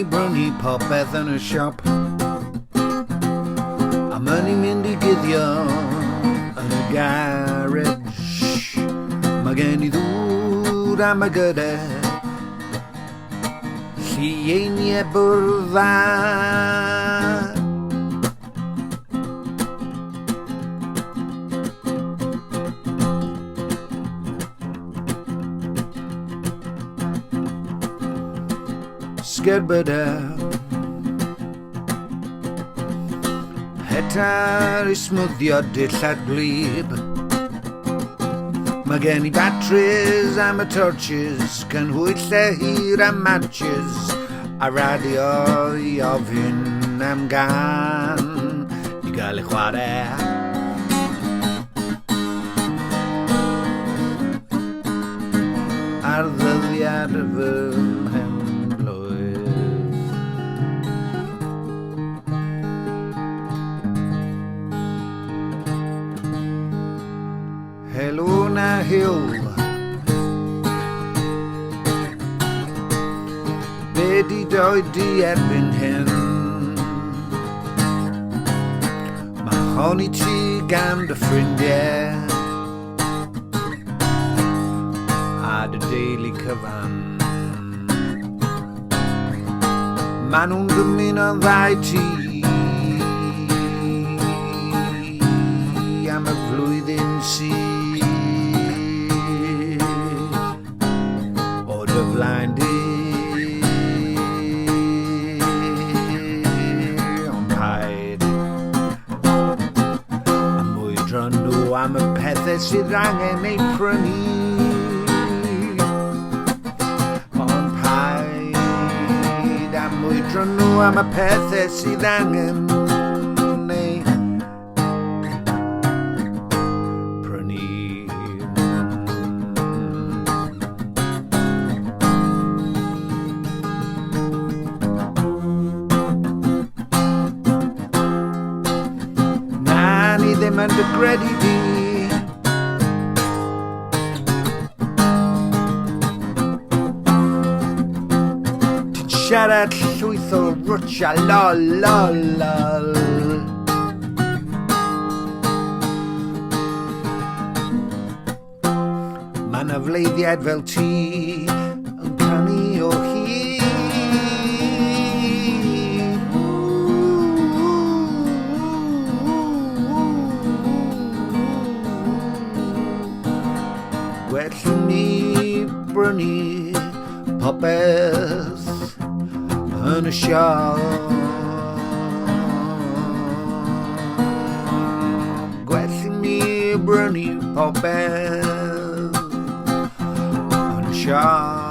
Brynu Popeth yn y siop. A ma'n i'n mynd I guddio yn y garage. Mae gen I ddŵr am y gyda, llieiniau bwrdda. Sgerbyda Hetar I smwddio dillad gwlyb. Mae gen I batteries am y torches, cynhwylle hir am matches, a radio I ofyn am gan I gael ei chwarae. Ar ddyddiad y fy mhenblwydd. Helo na hill, be di doi di erbyn hyn? Mae hon I ti gan dy ffrindiau a dy deulu cyfan. Maen nhw'n dymuno ddau ti am y flwyddyn sydd o dy flaen di. Ond paid a mwydro nhw am y pethau sydd angen ei prynu. Ond paid a mwydro nhw am y pethau sydd angen ei prynu. Na ni ddim yn dy gredu di. Ti'n siarad llwyth o rwtsia lol lol lol. Mae 'na fleiddiad fel ti yn canu o hyd. Gwell I ni Brynu Popeth yn y siop. Gwell I ni Brynu Popeth yn y siop.